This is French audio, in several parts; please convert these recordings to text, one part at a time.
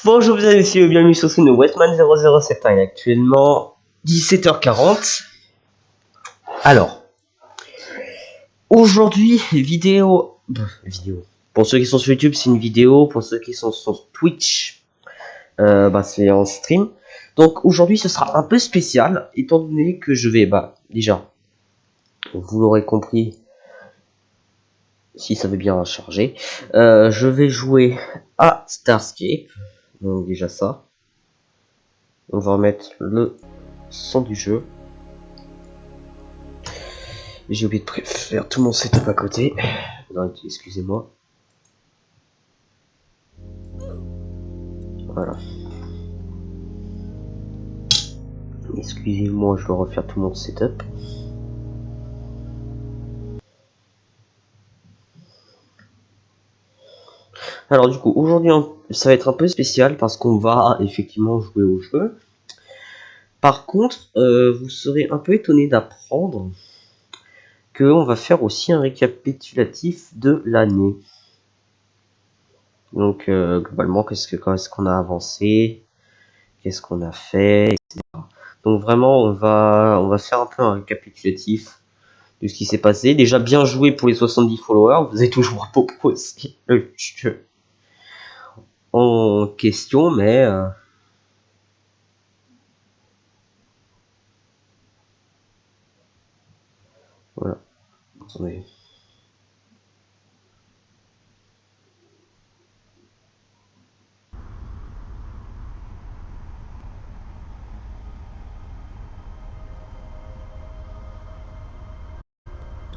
Bonjour mesdames et messieurs, bienvenue sur ce Westman 007. Il est actuellement 17h40. Alors, aujourd'hui, vidéo. Pour ceux qui sont sur YouTube, c'est une vidéo. Pour ceux qui sont sur Twitch, c'est en stream. Donc aujourd'hui, ce sera un peu spécial, étant donné que je vais, déjà, vous l'aurez compris, si ça veut bien charger, je vais jouer à Starscape. Donc déjà ça. On va remettre le son du jeu. J'ai oublié de faire tout mon setup à côté. Excusez-moi. Voilà. Excusez-moi, je dois refaire tout mon setup. Alors du coup, aujourd'hui, ça va être un peu spécial parce qu'on va effectivement jouer au jeu. Par contre, vous serez un peu étonné d'apprendre qu'on va faire aussi un récapitulatif de l'année. Donc globalement, qu'est-ce qu'on a avancé, qu'est-ce qu'on a fait, etc. Donc vraiment, on va faire un peu un récapitulatif de ce qui s'est passé. Déjà bien joué pour les 70 followers, vous avez toujours proposé le jeu en question, mais voilà. Attendez.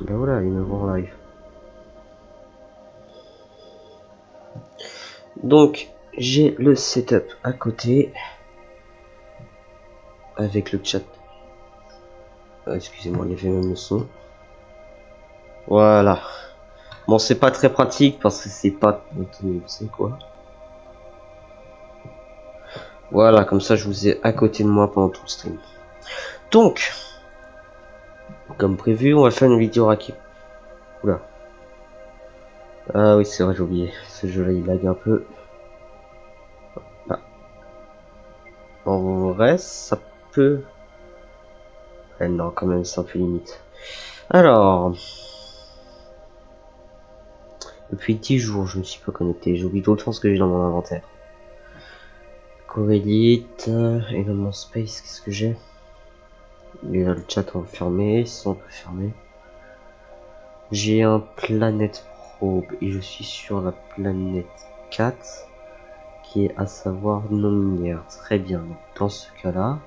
Ben voilà, il me voit en live. Donc, j'ai le setup à côté avec le chat. Excusez-moi, il y avait même le son. Voilà. Bon, c'est pas très pratique parce que c'est pas. C'est quoi? Voilà, comme ça, je vous ai à côté de moi pendant tout le stream. Donc, comme prévu, on va faire une vidéo Raki. Oula. Ah oui, c'est vrai, j'ai oublié. Ce jeu-là, il lag un peu. Ah. En vrai, ça peut... non, quand même, c'est un peu limite. Alors... Depuis 10 jours, je me suis pas connecté. J'ai oublié d'autant ce que j'ai dans mon inventaire. Corelite, également Space, qu'est-ce que j'ai? Et là, le chat on va fermer, ça on peut fermer. J'ai un Planète Probe et je suis sur la planète 4 qui est à savoir non minière. Très bien, donc dans ce cas là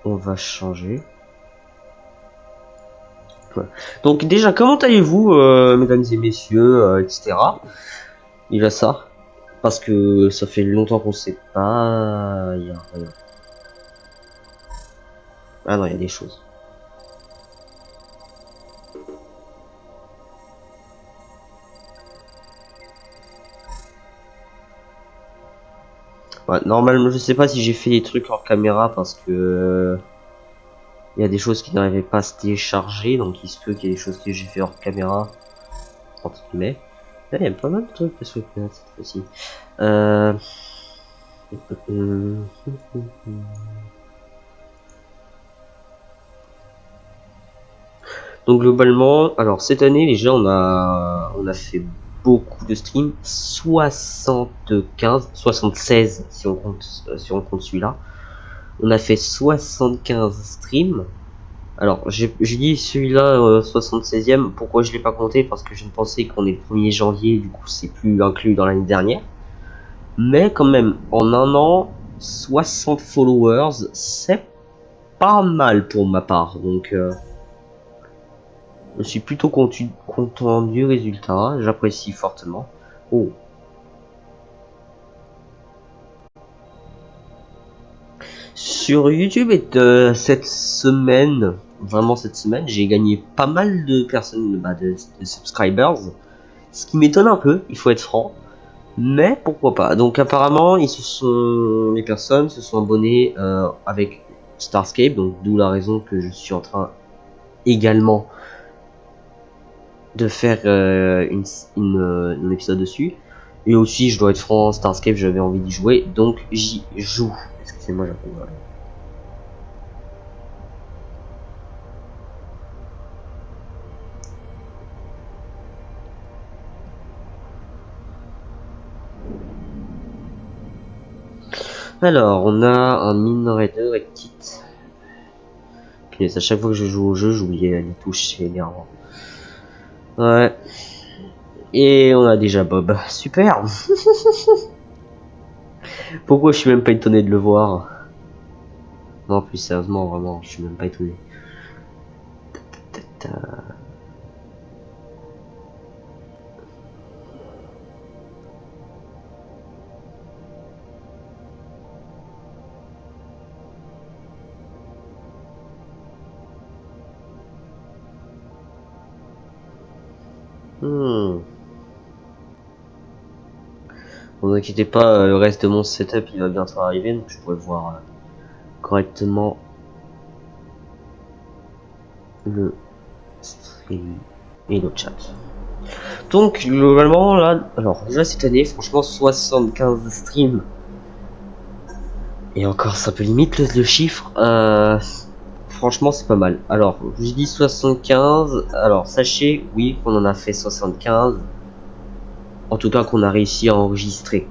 on va changer. Voilà. Donc déjà comment allez-vous mesdames et messieurs, etc. Il a ça parce que ça fait longtemps qu'on sait pas. Il y a rien. Ah non, il y a des choses. Ouais, normalement, je sais pas si j'ai fait des trucs hors caméra parce que il y a des choses qui n'arrivaient pas à se télécharger, donc il se peut qu'il y ait des choses que j'ai fait hors caméra, entre guillemets. Il y a pas mal de trucs sur le cette fois-ci. Donc globalement, alors cette année déjà on a fait beaucoup de streams, 75, 76 si on compte celui-là. On a fait 75 streams. Alors j'ai dit celui-là 76e, pourquoi je l'ai pas compté? Parce que je pensais qu'on est le 1er janvier, du coup c'est plus inclus dans l'année dernière. Mais quand même, en un an, 60 followers, c'est pas mal pour ma part. Donc je suis plutôt content du résultat, j'apprécie fortement. Oh. Sur YouTube et cette semaine, vraiment cette semaine, j'ai gagné pas mal de personnes, de subscribers. Ce qui m'étonne un peu, il faut être franc. Mais pourquoi pas. Donc apparemment, les personnes se sont abonnées avec Starscape, donc d'où la raison que je suis en train également de faire un épisode dessus. Et aussi, je dois être franc, Starscape, j'avais envie d'y jouer, donc j'y joue. Excusez-moi, j'apprends. Alors, on a un Mine Raider et Kit. Puis à chaque fois que je joue au jeu, j'oubliais les touches, c'est énervant. Ouais. Et on a déjà Bob. Super. Pourquoi je suis même pas étonné de le voir? Non, plus sérieusement, vraiment, je suis même pas étonné. Bon, ne vous inquiétez pas, le reste de mon setup il va bientôt arriver, donc je pourrai voir correctement le stream et le chat. Donc globalement là, alors déjà cette année, franchement 75 streams. Et encore ça peut limite le chiffre. Franchement c'est pas mal. Alors je dis 75, alors sachez oui qu'on en a fait 75. En tout cas qu'on a réussi à enregistrer.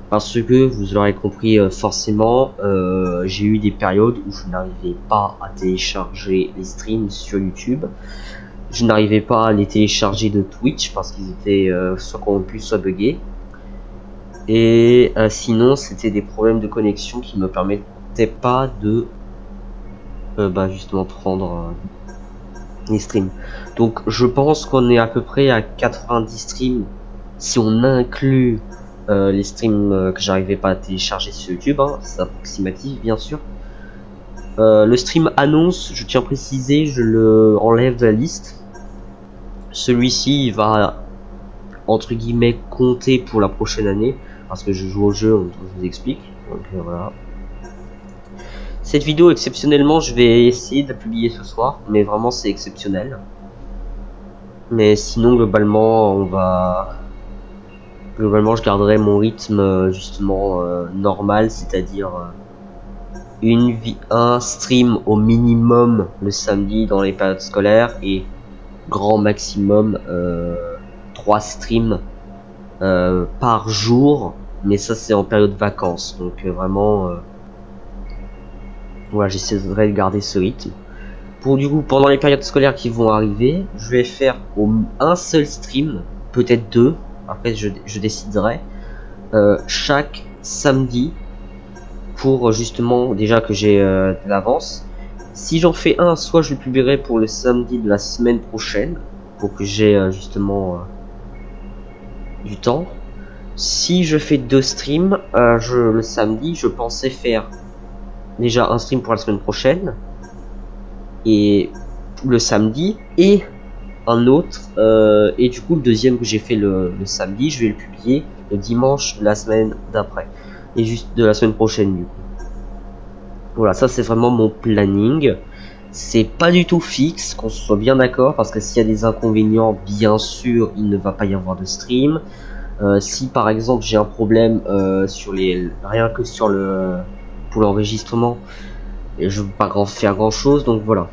Parce que vous l'aurez compris forcément, j'ai eu des périodes où je n'arrivais pas à télécharger les streams sur YouTube. Je n'arrivais pas à les télécharger de Twitch parce qu'ils étaient soit corrompus soit buggés. Et sinon c'était des problèmes de connexion qui me permettaient pas de justement prendre les streams. Donc je pense qu'on est à peu près à 90 streams si on inclut les streams que j'arrivais pas à télécharger sur YouTube, hein, c'est approximatif bien sûr. Le stream annonce, je tiens à préciser, je le enlève de la liste. Celui-ci il va entre guillemets compter pour la prochaine année parce que je joue au jeu, donc je vous explique. Donc voilà. Cette vidéo exceptionnellement je vais essayer de la publier ce soir, mais vraiment c'est exceptionnel. Mais sinon globalement je garderai mon rythme justement normal, c'est-à-dire un stream au minimum le samedi dans les périodes scolaires et grand maximum 3 streams par jour, mais ça c'est en période vacances, donc vraiment voilà, j'essaierai de garder ce rythme. Pour du coup pendant les périodes scolaires qui vont arriver, je vais faire un seul stream, peut-être 2, après je déciderai chaque samedi pour justement déjà que j'ai de l'avance. Si j'en fais un, soit je le publierai pour le samedi de la semaine prochaine pour que j'ai justement du temps. Si je fais 2 streams le samedi, je pensais faire déjà un stream pour la semaine prochaine et le samedi et un autre et du coup le deuxième que j'ai fait le samedi, je vais le publier le dimanche de la semaine d'après et juste de la semaine prochaine du coup. Voilà, ça c'est vraiment mon planning. C'est pas du tout fixe, qu'on soit bien d'accord, parce que s'il y a des inconvénients, bien sûr, il ne va pas y avoir de stream. Si par exemple j'ai un problème rien que sur pour l'enregistrement, je ne veux pas faire grand chose, donc voilà.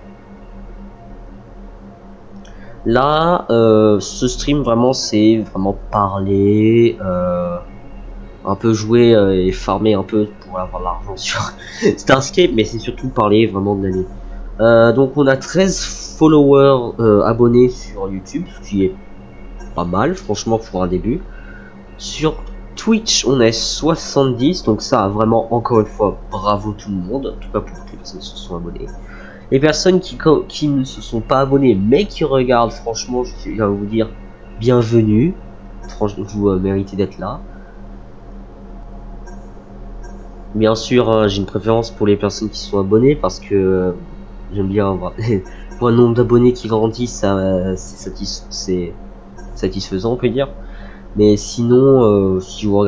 Là, ce stream vraiment c'est vraiment parler, un peu jouer et farmer un peu pour avoir de l'argent sur Starscape, mais c'est surtout parler vraiment de l'année. Donc on a 13 followers abonnés sur YouTube, ce qui est pas mal franchement pour un début. Sur Twitch on est 70, donc ça vraiment encore une fois bravo tout le monde, en tout cas pour toutes les personnes qui se sont abonnées. Les personnes qui ne se sont pas abonnées mais qui regardent, franchement je viens vous dire bienvenue, franchement vous méritez d'être là. Bien sûr, j'ai une préférence pour les personnes qui sont abonnées parce que j'aime bien avoir un nombre d'abonnés qui grandit, ça c'est satisfaisant on peut dire. Mais sinon, si vous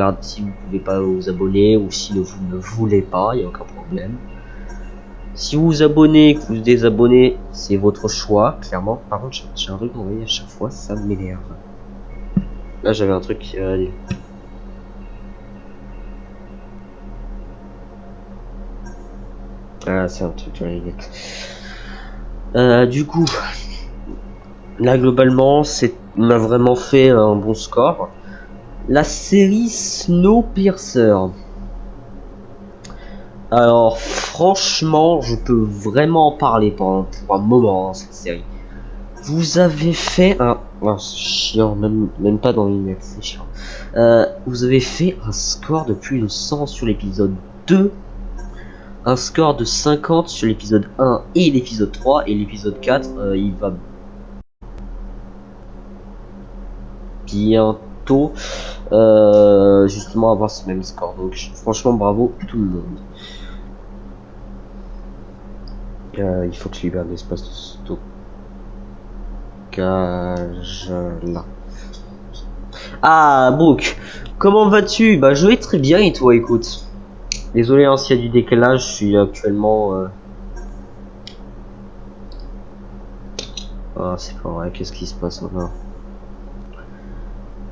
pouvez pas vous abonner ou si vous ne voulez pas, il n'y a aucun problème. Si vous vous abonnez et que vous désabonnez, c'est votre choix, clairement. Par contre, j'ai un truc envoyé à chaque fois, ça m'énerve. Là, j'avais un truc qui ah, c'est un truc sur les lunettes. Du coup, là, globalement, on a vraiment fait un bon score. La série Snowpiercer. Alors, franchement, je peux vraiment en parler pour un moment, hein, cette série. Vous avez fait un... Oh, c'est chiant, même pas dans l'email, c'est chiant. Vous avez fait un score de plus de 100 sur l'épisode 2, un score de 50 sur l'épisode 1 et l'épisode 3, et l'épisode 4, il va bientôt justement avoir ce même score. Donc franchement, bravo tout le monde. Il faut que je libère l'espace de stockage là. Ah, Brooke, comment vas-tu? Bah, je vais très bien et toi, écoute. Désolé hein, s'il y a du décalage, je suis actuellement... Ah, c'est pas vrai, qu'est-ce qui se passe maintenant?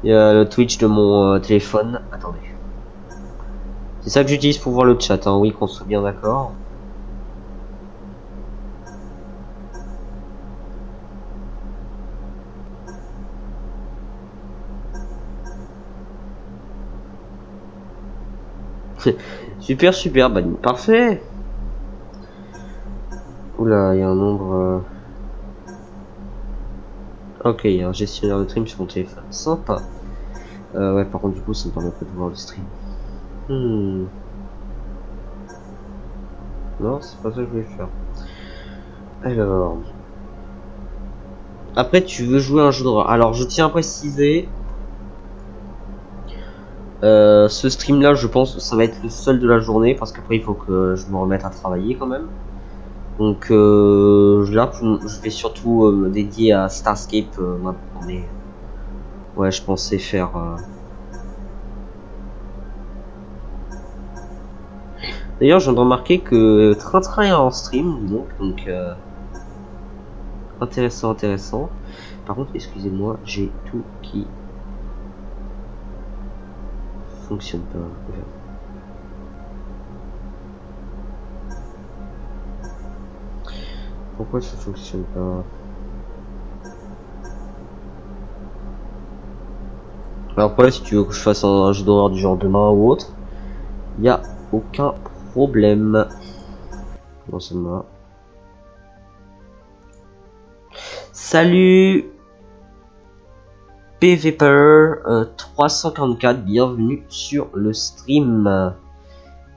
Il y a le Twitch de mon téléphone. Attendez. C'est ça que j'utilise pour voir le chat, hein. Oui, qu'on soit bien d'accord. Super, super, bah parfait. Oula, il y a un nombre... Ok, il y a un gestionnaire de stream sur mon téléphone. Sympa. Ouais, par contre, du coup, ça me permet pas de voir le stream. Non, c'est pas ça que je voulais faire. Alors... Après, tu veux jouer un jeu d'horreur. Alors, je tiens à préciser... ce stream là, je pense que ça va être le seul de la journée parce qu'après il faut que je me remette à travailler quand même. Donc là, je vais surtout me dédier à Starscape maintenant. Mais ouais, je pensais faire. D'ailleurs, je viens de remarquer que Train est en stream, donc intéressant, intéressant. Par contre, excusez-moi, j'ai tout qui fonctionne pas. Pourquoi ça fonctionne pas? Alors après, si tu veux que je fasse un jeu d'horreur du genre demain ou autre, il n'y a aucun problème. Bon, c'est moi. Salut PVPer 344, bienvenue sur le stream.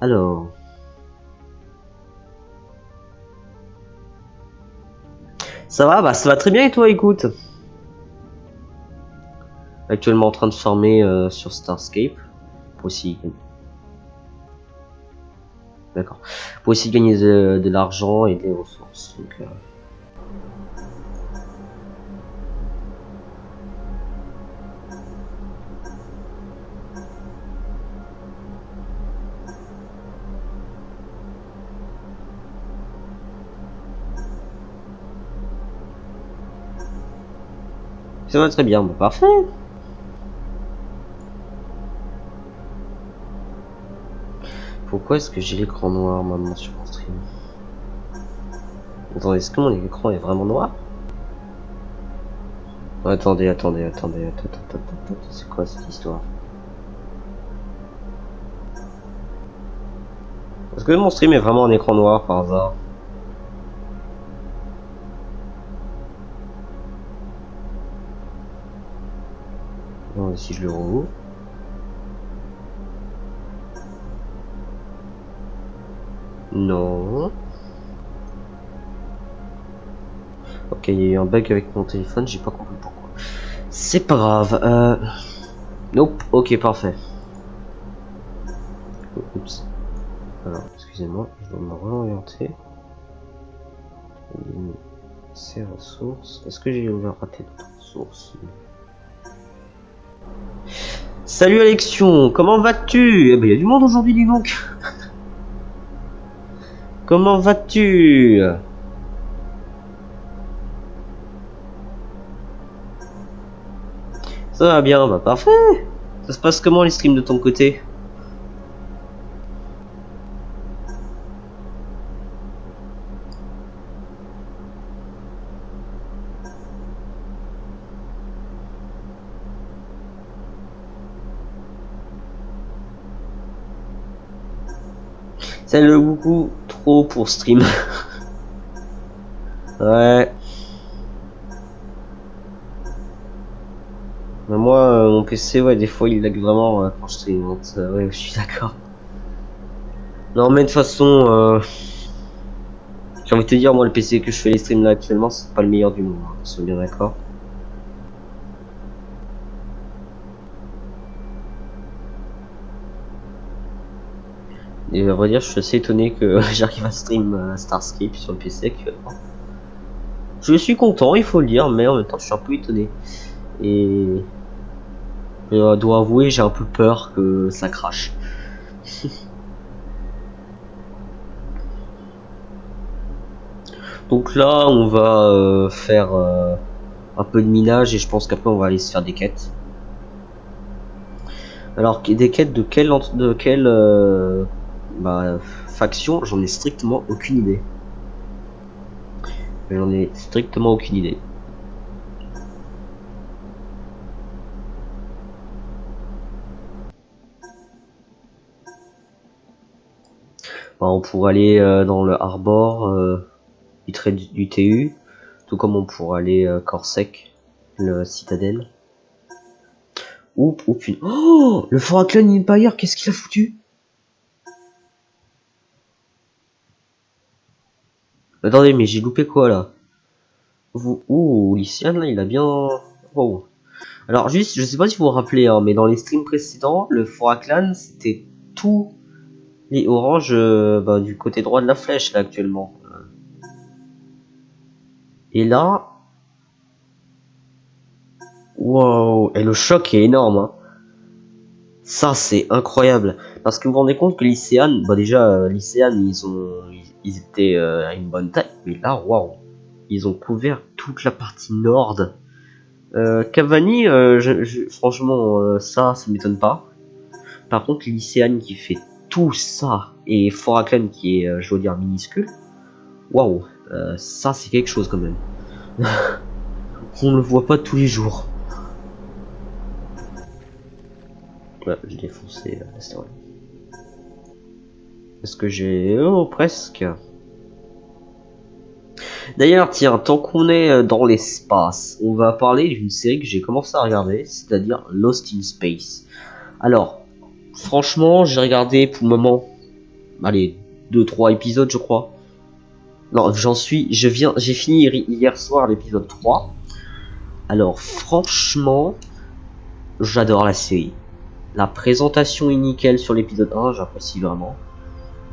Alors... Ça va? Bah ça va très bien et toi, écoute. Actuellement en train de farmer sur Starscape. Pour aussi... D'accord. Pour aussi gagner de l'argent et des ressources. Donc, ça va très bien, bon, parfait. Pourquoi est-ce que j'ai l'écran noir maintenant sur mon stream? Attendez, est-ce que mon écran est vraiment noir? Attendez, c'est quoi cette histoire? Est-ce que mon stream est vraiment un écran noir par hasard? Non, si je le rouvre. Non. Ok, il y a eu un bug avec mon téléphone, j'ai pas compris pourquoi. C'est pas grave. Nope, ok, parfait. Oups. Alors, excusez-moi, je dois me réorienter. Ces ressources. Est-ce que j'ai ouvert raté d'autres ressources? Salut Alexion, comment vas-tu? Eh ben, il y a du monde aujourd'hui, dis donc. Comment vas-tu? Ça va bien, bah parfait. Ça se passe comment les streams de ton côté? C'est le beaucoup trop pour stream. Ouais. Mais moi, mon PC, ouais, des fois il lag vraiment quand je stream. Donc, ouais, je suis d'accord. Non, mais de toute façon, j'ai envie de te dire, moi, le PC que je fais les streams là actuellement, c'est pas le meilleur du monde. Hein, on soit bien d'accord. Et à vrai dire, je suis assez étonné que j'arrive à stream Starscape sur le PC actuellement. Je suis content, il faut le dire, mais en même temps, je suis un peu étonné. Et je dois avouer, j'ai un peu peur que ça crache. Donc là, on va faire un peu de minage et je pense qu'après, on va aller se faire des quêtes. Alors, des quêtes de quelle faction, j'en ai strictement aucune idée. J'en ai strictement aucune idée. Bah, on pourrait aller dans le Harbor du trait du TU, tout comme on pourrait aller Corsec, le Citadelle. Oups, putain. Oh, le Franklin Empire, qu'est-ce qu'il a foutu? Attendez, mais j'ai loupé quoi là? Ouh, Lycian là, il a bien. Wow. Alors juste, je sais pas si vous vous rappelez, hein, mais dans les streams précédents, le Foraklan c'était tous les oranges du côté droit de la flèche là actuellement. Et là, wow, et le choc est énorme. Hein. Ça c'est incroyable, parce que vous vous rendez compte que Lycéan, bah déjà Lycéan ils étaient à une bonne taille, mais là waouh, ils ont couvert toute la partie nord. Cavani, franchement ça m'étonne pas. Par contre Lycéan qui fait tout ça et Foraklan qui est je veux dire minuscule, waouh, ça c'est quelque chose quand même. On le voit pas tous les jours. Ouais, j'ai défoncé l'astéroïde. Est-ce que j'ai... Oh, presque. D'ailleurs, tiens, tant qu'on est dans l'espace, on va parler d'une série que j'ai commencé à regarder, c'est-à-dire Lost in Space. Alors, franchement, j'ai regardé pour le moment, allez, 2-3 épisodes, je crois. Non, j'ai fini hier soir l'épisode 3. Alors, franchement, j'adore la série. La présentation est nickel sur l'épisode 1, j'apprécie vraiment.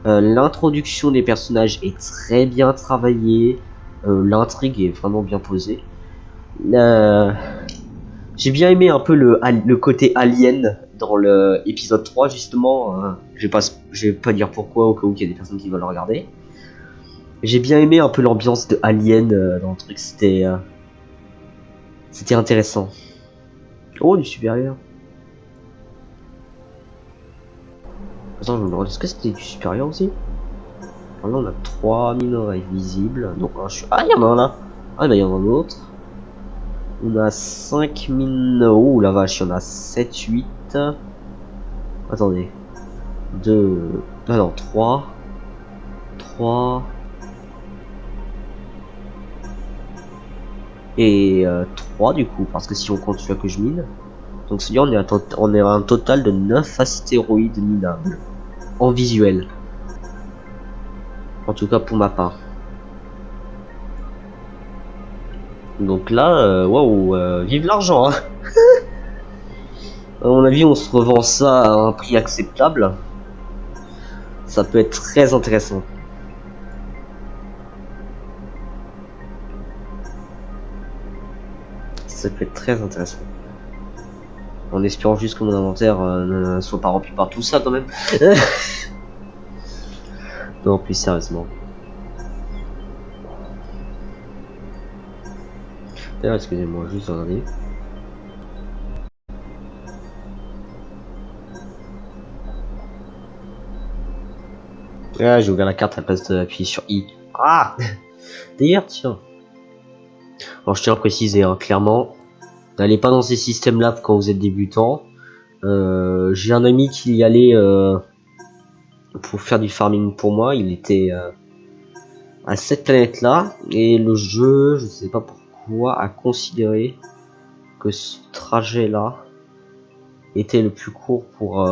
L'introduction des personnages est très bien travaillée. L'intrigue est vraiment bien posée. J'ai bien aimé un peu le côté alien dans l'épisode 3 justement. Je vais pas dire pourquoi au cas où il y a des personnes qui veulent le regarder. J'ai bien aimé un peu l'ambiance de Alien dans le truc. C'était intéressant. Oh, du supérieur. Attends, je me demande, est-ce que c'était du supérieur aussi? Alors là, on a 3 minerais visibles. Donc, ah, il y en a un là. Ah, bah, il y en a un autre. On a 5 mines. Oh la vache, il y en a 7, 8. Attendez. 2. Ah non, 3. 3. Et 3 du coup, parce que si on compte celui que je mine. Donc, c'est-à-dire on est à un total de 9 astéroïdes minables. En visuel. En tout cas pour ma part. Donc là, waouh, vive l'argent, hein. À mon avis, on se revend ça à un prix acceptable. Ça peut être très intéressant. Ça peut être très intéressant. En espérant juste que mon inventaire ne soit pas rempli par tout ça quand même. Non, plus sérieusement. D'ailleurs, excusez-moi, juste regarder. Ah, j'ai ouvert la carte à la place d'appuyer sur I. Ah. D'ailleurs, tiens. Alors je tiens à préciser, hein, clairement, n'allez pas dans ces systèmes-là quand vous êtes débutant. J'ai un ami qui y allait pour faire du farming pour moi. Il était à cette planète-là et le jeu, je sais pas pourquoi, a considéré que ce trajet-là était le plus court pour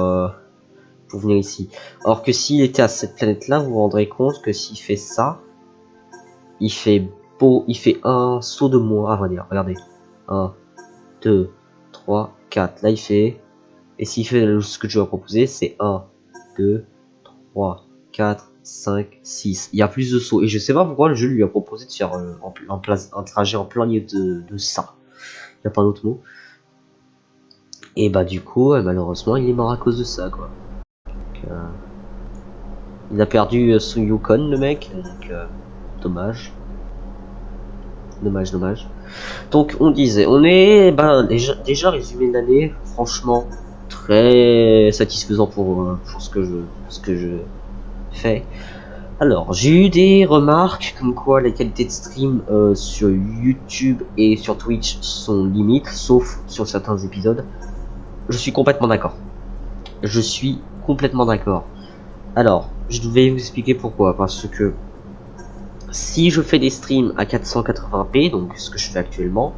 venir ici. Alors que s'il était à cette planète-là, vous vous rendrez compte que s'il fait ça, il fait un saut de moins, à vrai dire. Regardez. 1, 2, 3, 4. Là, il fait... Et s'il fait ce que je vais proposer, c'est 1, 2, 3, 4, 5, 6. Il y a plus de sauts. Et je sais pas pourquoi le jeu lui a proposé de faire un trajet en plein milieu de ça. Il n'y a pas d'autre mot. Et bah du coup, malheureusement, il est mort à cause de ça, quoi. Donc, il a perdu son Yukon, le mec. Donc, dommage. Dommage. Donc on disait, on est déjà résumé l'année, franchement très satisfaisant pour ce que je fais. Alors j'ai eu des remarques comme quoi les qualités de stream sur YouTube et sur Twitch sont limites, sauf sur certains épisodes. Je suis complètement d'accord. Alors, je vais vous expliquer pourquoi. Parce que si je fais des streams à 480p, donc ce que je fais actuellement,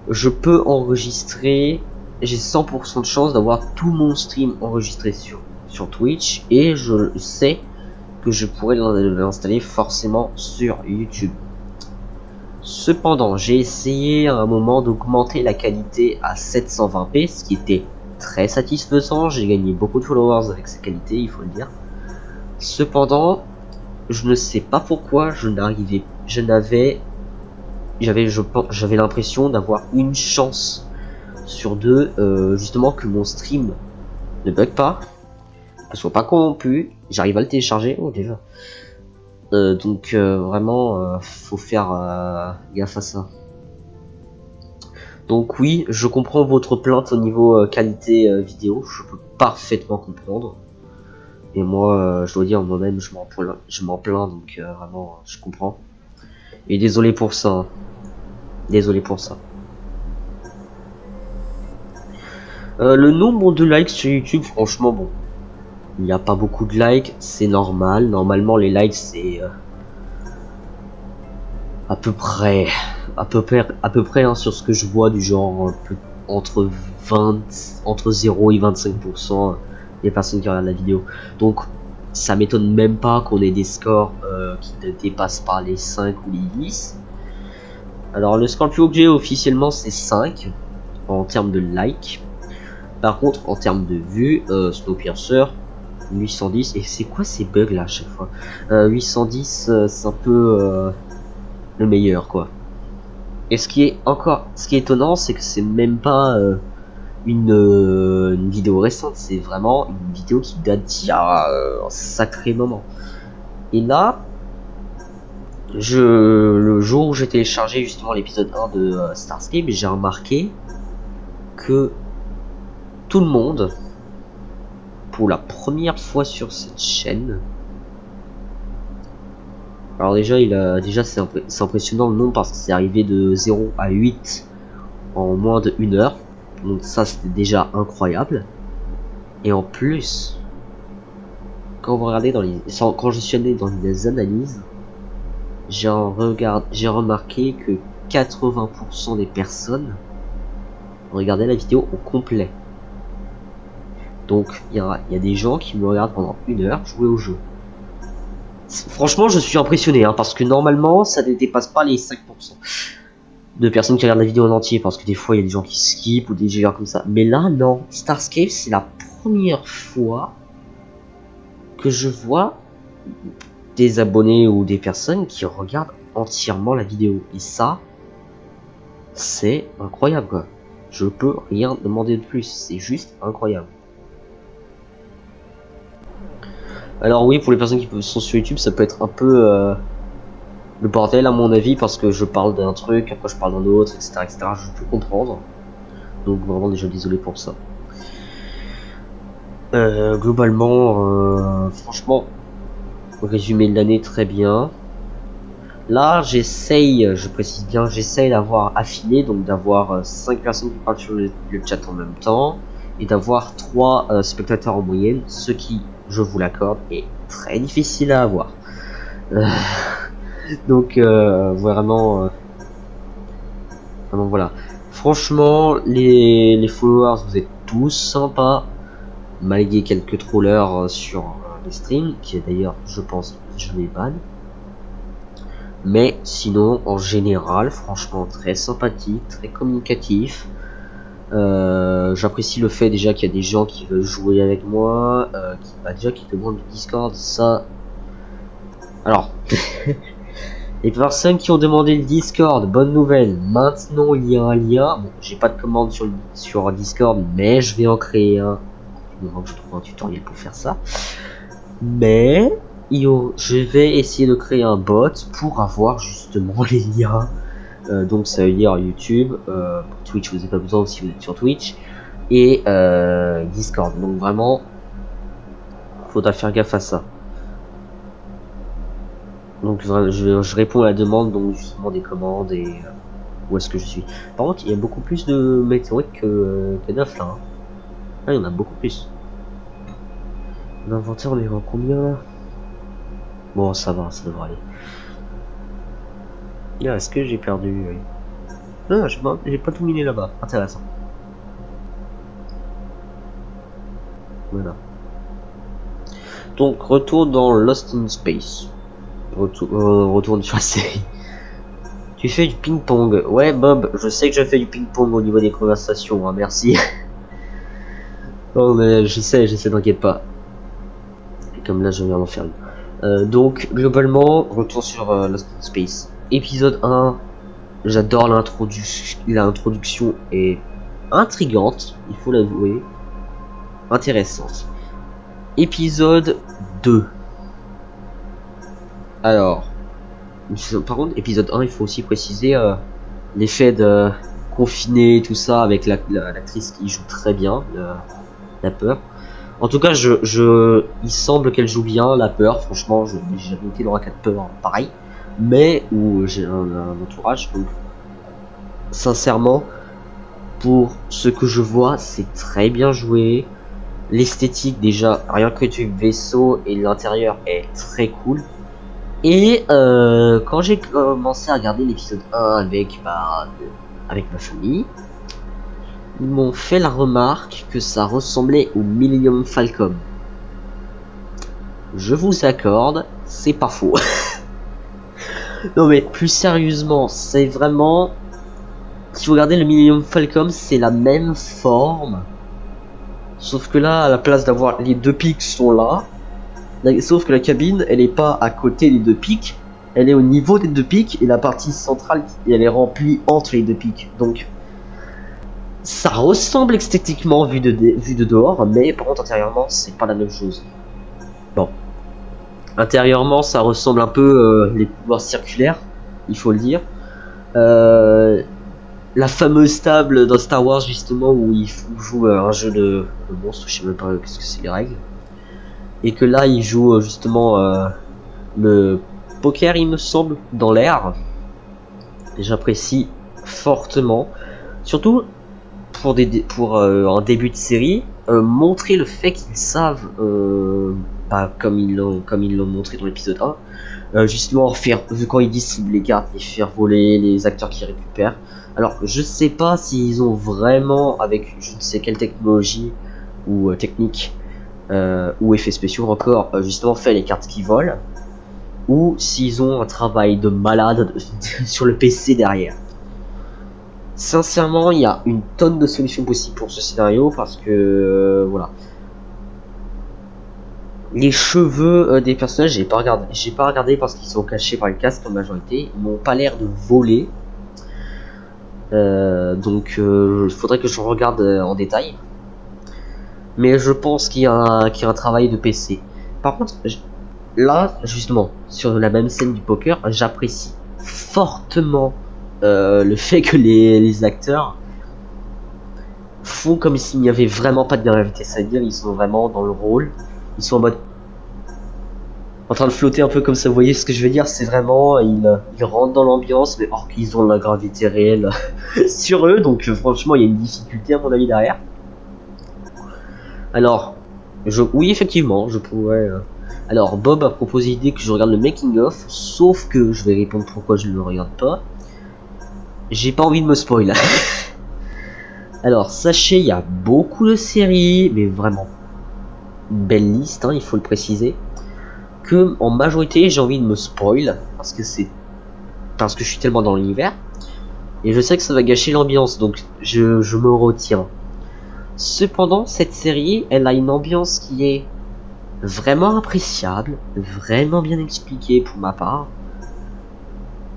je peux enregistrer, j'ai 100% de chance d'avoir tout mon stream enregistré sur Twitch, et je sais que je pourrais l'installer forcément sur YouTube. Cependant, j'ai essayé à un moment d'augmenter la qualité à 720p, ce qui était très satisfaisant. J'ai gagné beaucoup de followers avec cette qualité, il faut le dire. Cependant, je ne sais pas pourquoi j'avais l'impression d'avoir une chance sur deux, justement, que mon stream ne bug pas, ne soit pas corrompu, j'arrive à le télécharger, déjà. Donc vraiment, faut faire gaffe à ça. Donc oui, je comprends votre plainte au niveau qualité vidéo, je peux parfaitement comprendre. Et moi, je dois dire, moi-même, je m'en plains, donc vraiment, je comprends. Et désolé pour ça. Hein. Désolé pour ça. Le nombre de likes sur YouTube, franchement, bon. Il n'y a pas beaucoup de likes, c'est normal. Normalement, les likes, c'est à peu près hein, sur ce que je vois, du genre entre 0 et 25% des personnes qui regardent la vidéo. Donc, ça m'étonne même pas qu'on ait des scores qui ne dépassent pas les 5 ou les 10. Alors, le score le plus haut que j'ai officiellement, c'est 5 en termes de likes. Par contre, en termes de vues, Snowpiercer 810, et c'est quoi ces bugs là à chaque fois? 810, c'est un peu le meilleur, quoi. Et ce qui est étonnant, c'est que c'est même pas une vidéo récente, c'est vraiment une vidéo qui date d'il y a un sacré moment. Et là, le jour où j'ai téléchargé justement l'épisode 1 de Starscape, j'ai remarqué que tout le monde, pour la première fois sur cette chaîne, alors déjà c'est impressionnant le nombre, parce que c'est arrivé de 0 à 8 en moins de 1 heure. Donc ça, c'était déjà incroyable. Et en plus, quand vous regardez quand je suis allé dans les analyses, j'ai remarqué que 80% des personnes regardaient la vidéo au complet. Donc il y a des gens qui me regardent pendant 1 heure jouer au jeu. Franchement, je suis impressionné, hein, parce que normalement, ça ne dépasse pas les 5% de personnes qui regardent la vidéo en entier, parce que des fois, il y a des gens qui skippent ou des gens comme ça. Mais là, non. Starscape, c'est la première fois que je vois des abonnés ou des personnes qui regardent entièrement la vidéo. Et ça, c'est incroyable, quoi. Je peux rien demander de plus. C'est juste incroyable. Alors oui, pour les personnes qui sont sur YouTube, ça peut être un peu le bordel à mon avis, parce que je parle d'un truc, après je parle d'un autre, etc., je peux comprendre. Donc vraiment déjà désolé pour ça. Globalement, franchement, Résumé de l'année, très bien. Là, j'essaye, je précise bien, j'essaye d'avoir affilé, donc d'avoir 5 personnes qui parlent sur le chat en même temps, et d'avoir 3 spectateurs en moyenne, ce qui, je vous l'accorde, est très difficile à avoir. Donc, vraiment, voilà. Franchement, les followers, vous êtes tous sympas, malgré quelques trollers sur les streams, qui est d'ailleurs, je pense, je les banne. Mais sinon, en général, franchement, très sympathique, très communicatif. J'apprécie le fait déjà qu'il y a des gens qui veulent jouer avec moi, qui demandent du Discord, ça... Alors, les personnes qui ont demandé le Discord, bonne nouvelle, maintenant il y a un lien. Bon, j'ai pas de commande sur Discord, mais je vais en créer un. Du moment que je trouve un tutoriel pour faire ça. Mais... je vais essayer de créer un bot pour avoir justement les liens. Donc ça veut dire YouTube, pour Twitch vous n'avez pas besoin si vous êtes sur Twitch, et Discord. Donc vraiment, faudra faire gaffe à ça. Donc je réponds à la demande, donc justement des commandes et où est-ce que je suis. Par contre, il y a beaucoup plus de météorites que d'œufs là. Hein. Ah, il y en a beaucoup plus. L'inventaire, on est en combien là? Bon, ça va, ça devrait aller. Ah, est-ce que j'ai perdu? Non, j'ai pas tout miné là-bas. Intéressant. Voilà. Donc, retour dans Lost in Space. Retourne sur la série. Tu fais du ping-pong. Ouais, Bob, je sais que je fais du ping-pong au niveau des conversations, hein, merci. Oh, mais je sais, t'inquiète pas. Et comme là, je viens d'en faire une. Donc, globalement, retour sur Lost in Space. Épisode 1, j'adore l'introduction. L'introduction est intrigante, il faut l'avouer. Intéressante. Épisode 2. Alors, par contre, épisode 1, il faut aussi préciser l'effet de confiné, tout ça, avec l'actrice qui joue très bien, la peur. En tout cas, il semble qu'elle joue bien la peur. Franchement, j'ai jamais été dans un cas de peur pareil, mais où j'ai un entourage. Donc, sincèrement, pour ce que je vois, c'est très bien joué. L'esthétique, déjà, rien que du vaisseau et l'intérieur est très cool. Et quand j'ai commencé à regarder l'épisode 1 avec ma famille, ils m'ont fait la remarque que ça ressemblait au Millennium Falcon. Je vous accorde, c'est pas faux. Non mais plus sérieusement, c'est vraiment... Si vous regardez le Millennium Falcon, c'est la même forme. Sauf que là, à la place d'avoir les deux pics sont là. Sauf que la cabine, elle est pas à côté des deux pics. Elle est au niveau des deux pics et la partie centrale, elle est remplie entre les deux pics. Donc, ça ressemble esthétiquement vu de dehors, mais par contre intérieurement, c'est pas la même chose. Bon, intérieurement, ça ressemble un peu les pouvoirs circulaires, il faut le dire. La fameuse table dans Star Wars justement où il joue un jeu de monstre, je sais même pas ce que c'est les règles. Et que là, il joue justement le poker, il me semble, dans l'air. J'apprécie fortement, surtout pour un début de série, montrer le fait qu'ils savent, comme ils l'ont montré dans l'épisode 1, justement quand ils distribuent les cartes, les faire voler, les acteurs qui récupèrent. Alors je sais pas s'ils ont vraiment, avec je ne sais quelle technologie ou technique ou effets spéciaux encore, justement fait les cartes qui volent, ou s'ils ont un travail de malade sur le PC derrière. Sincèrement, il y a une tonne de solutions possibles pour ce scénario parce que voilà. Les cheveux des personnages, j'ai pas regardé parce qu'ils sont cachés par le casque en majorité. Ils n'ont pas l'air de voler. Donc il faudrait que je regarde en détail. Mais je pense qu'il y a un travail de PC. Par contre, là, justement, sur la même scène du poker, j'apprécie fortement le fait que les acteurs font comme s'il n'y avait vraiment pas de gravité, c'est-à-dire ils sont vraiment dans le rôle, ils sont en mode en train de flotter un peu comme ça. Vous voyez ce que je veux dire? C'est vraiment, ils rentrent dans l'ambiance, mais or qu'ils ont la gravité réelle sur eux, donc franchement, il y a une difficulté à mon avis derrière. Alors, oui, effectivement, je pourrais. Alors, Bob a proposé l'idée que je regarde le making of, sauf que je vais répondre pourquoi je ne le regarde pas. J'ai pas envie de me spoil. Alors, sachez, il y a beaucoup de séries, mais vraiment une belle liste, hein, il faut le préciser. Que en majorité, j'ai envie de me spoil parce que je suis tellement dans l'univers et je sais que ça va gâcher l'ambiance, donc je me retire. Cependant, cette série, elle a une ambiance qui est vraiment appréciable, vraiment bien expliquée pour ma part.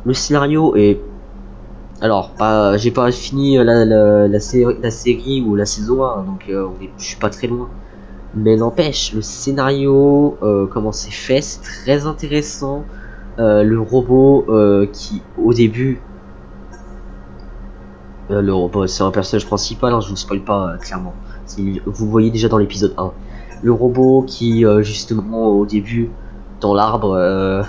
Le scénario est... Alors, j'ai pas fini la série ou la saison 1, donc je suis pas très loin. Mais n'empêche, le scénario, comment c'est fait, c'est très intéressant. Le robot qui, au début... le robot, c'est un personnage principal, hein, je vous spoil pas clairement. Vous voyez déjà dans l'épisode 1. Le robot qui, justement, au début, dans l'arbre,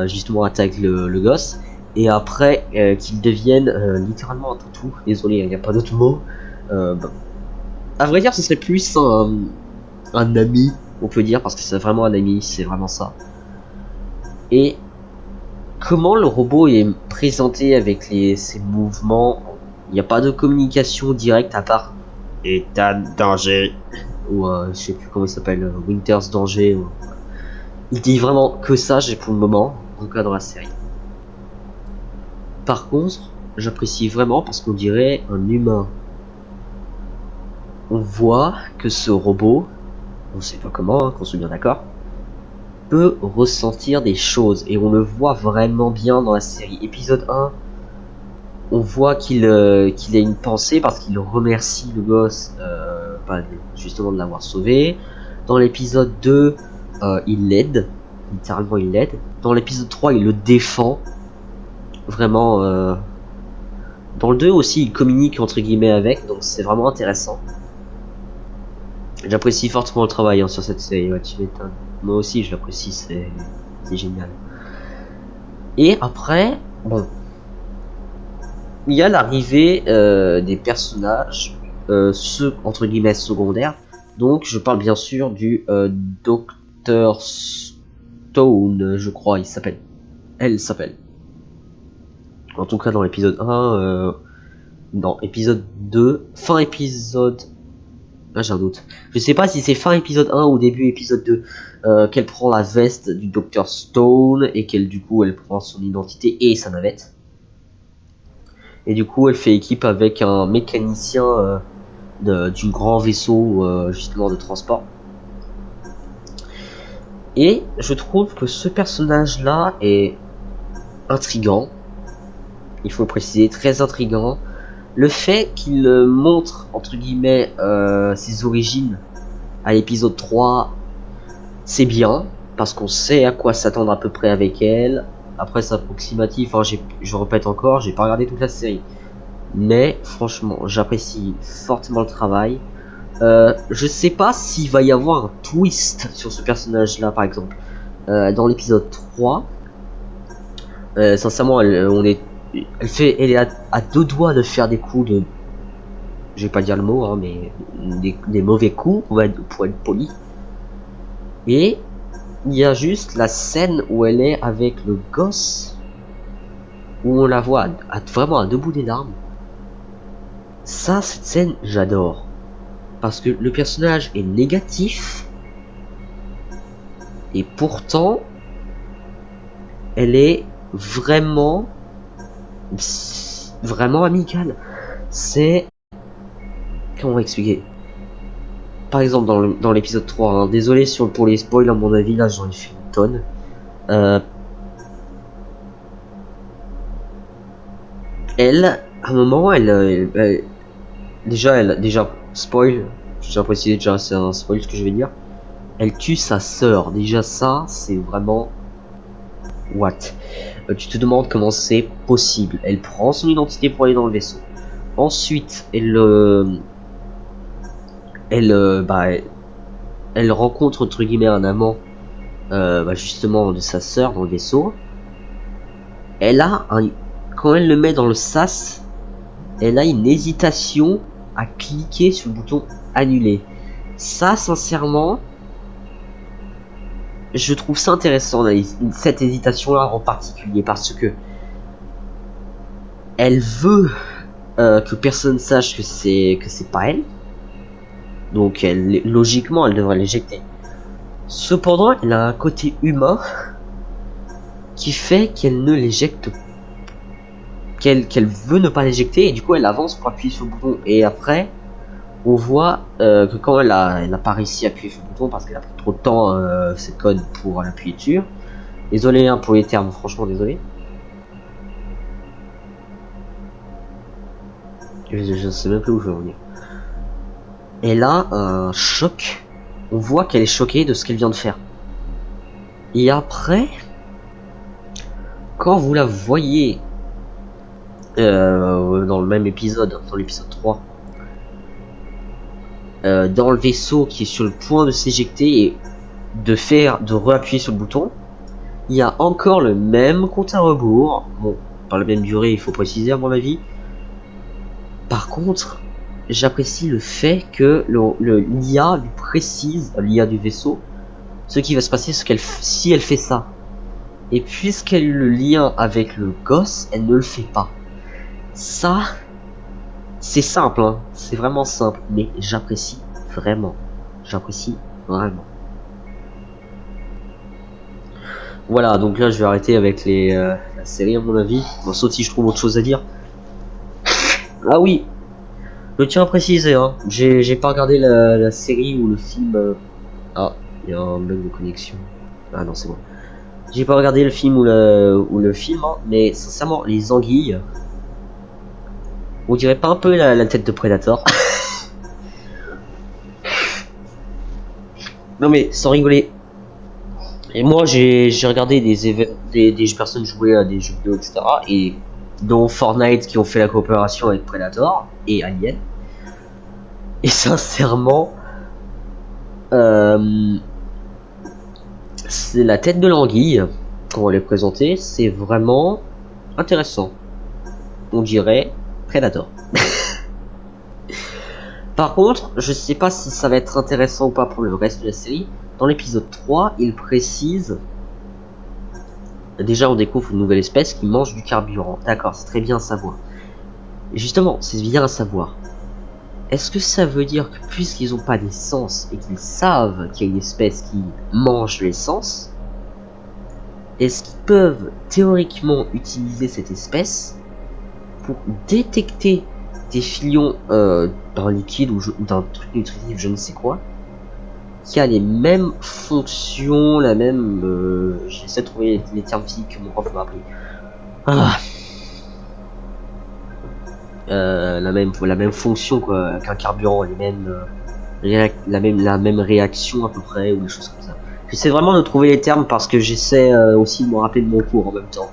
justement attaque le gosse. Et après, qu'il devienne littéralement un toutou. Désolé, il n'y a pas d'autre mot. Bah, à vrai dire, ce serait plus un ami, on peut dire, parce que c'est vraiment un ami, c'est vraiment ça. Et comment le robot est présenté avec ses mouvements, il n'y a pas de communication directe à part état de danger, ou je sais plus comment il s'appelle, Winter's danger. Il dit vraiment que ça, j'ai pour le moment, en tout cas dans la série. Par contre, j'apprécie vraiment parce qu'on dirait un humain. On voit que ce robot, on sait pas comment, hein, qu'on soit bien d'accord, peut ressentir des choses et on le voit vraiment bien dans la série. Épisode 1, on voit qu'il a une pensée parce qu'il remercie le gosse justement de l'avoir sauvé. Dans l'épisode 2, il l'aide, littéralement il l'aide. Dans l'épisode 3, il le défend. Vraiment, dans le 2 aussi, il communique entre guillemets avec, donc c'est vraiment intéressant. J'apprécie fortement le travail hein, sur cette série, ouais, tu m'étonnes. Moi aussi je l'apprécie, c'est génial. Et après, bon, il y a l'arrivée des personnages, ceux entre guillemets secondaires. Donc je parle bien sûr du Dr Stone, je crois, il s'appelle. Elle s'appelle. En tout cas dans l'épisode 1, dans épisode 2, fin épisode... Ah, j'ai un doute. Je sais pas si c'est fin épisode 1 ou début épisode 2 qu'elle prend la veste du Dr Stone et qu'elle du coup elle prend son identité et sa navette. Et du coup elle fait équipe avec un mécanicien du grand vaisseau justement de transport. Et je trouve que ce personnage là est intriguant. Il faut le préciser, très intriguant. Le fait qu'il montre entre guillemets ses origines à l'épisode 3, c'est bien parce qu'on sait à quoi s'attendre à peu près avec elle. Après c'est approximatif, hein, je répète encore, j'ai pas regardé toute la série, mais franchement j'apprécie fortement le travail. Je sais pas s'il va y avoir un twist sur ce personnage là par exemple dans l'épisode 3. Sincèrement elle est à deux doigts de faire des coups de, je vais pas dire le mot hein, mais des mauvais coups pour être poli. Et il y a juste la scène où elle est avec le gosse, où on la voit vraiment à deux bouts des larmes. Ça, cette scène, j'adore. Parce que le personnage est négatif, et pourtant, elle est vraiment amicale. C'est... Comment expliquer? Par exemple, dans l'épisode 3, hein, désolé pour les spoils, à mon avis, là j'en ai fait une tonne. Elle, à un moment, déjà, spoil, j'ai précisé déjà, c'est un spoil ce que je vais dire. Elle tue sa sœur, déjà ça, c'est vraiment... What? Tu te demandes comment c'est possible. Elle prend son identité pour aller dans le vaisseau. Ensuite, elle rencontre entre guillemets un amant justement de sa sœur dans le vaisseau, elle a quand elle le met dans le sas, elle a une hésitation à cliquer sur le bouton annuler. Ça, sincèrement, je trouve ça intéressant, cette hésitation là en particulier, parce que elle veut que personne sache que c'est pas elle, donc logiquement elle devrait l'éjecter. Cependant, elle a un côté humain qui fait qu'elle ne l'éjecte pas, qu'elle veut ne pas l'éjecter, et du coup elle avance pour appuyer sur le bouton, et après on voit que quand elle a pas réussi à appuyer sur le bouton parce qu'elle a pris trop de temps cette code pour l'appuyer dessus. Désolé hein, pour les termes, franchement désolé. Je sais même plus où je veux revenir. Elle a un choc, on voit qu'elle est choquée de ce qu'elle vient de faire. Et après, quand vous la voyez dans le même épisode, dans l'épisode 3, dans le vaisseau qui est sur le point de s'éjecter et de réappuyer sur le bouton, il y a encore le même compte à rebours. Bon, par la même durée, il faut préciser à mon avis. Par contre, j'apprécie le fait que l'IA lui précise, l'IA du vaisseau, ce qui va se passer si elle fait ça. Et puisqu'elle a eu le lien avec le gosse, elle ne le fait pas. Ça, c'est simple, hein. C'est vraiment simple, mais j'apprécie vraiment. J'apprécie vraiment. Voilà, donc là je vais arrêter avec la série à mon avis. Bon, sauf si je trouve autre chose à dire. Ah oui, je tiens à préciser, hein, j'ai pas regardé la série ou le film. Ah, il y a un bug de connexion. Ah non, c'est bon. J'ai pas regardé le film ou le film, hein, mais sincèrement, les anguilles, on dirait pas un peu la tête de Predator. Non mais sans rigoler. Et moi j'ai regardé des personnes jouer à des jeux vidéo, etc. Et dont Fortnite qui ont fait la coopération avec Predator et Alien. Et sincèrement, c'est la tête de l'anguille, quand on les présentait, c'est vraiment intéressant. On dirait Predator. Par contre, je sais pas si ça va être intéressant ou pas pour le reste de la série. Dans l'épisode 3, il précise... Déjà, on découvre une nouvelle espèce qui mange du carburant. D'accord, c'est très bien à savoir. Et justement, c'est bien à savoir. Est-ce que ça veut dire que puisqu'ils n'ont pas d'essence et qu'ils savent qu'il y a une espèce qui mange l'essence, est-ce qu'ils peuvent théoriquement utiliser cette espèce pour détecter des filions d'un liquide ou d'un truc nutritif, je ne sais quoi, qui a les mêmes fonctions, la même... j'essaie de trouver les termes physiques que mon prof m'a appris. La même fonction quoi qu'un carburant, les mêmes la même réaction à peu près, ou des choses comme ça. J'essaie vraiment de trouver les termes parce que j'essaie aussi de me rappeler de mon cours en même temps.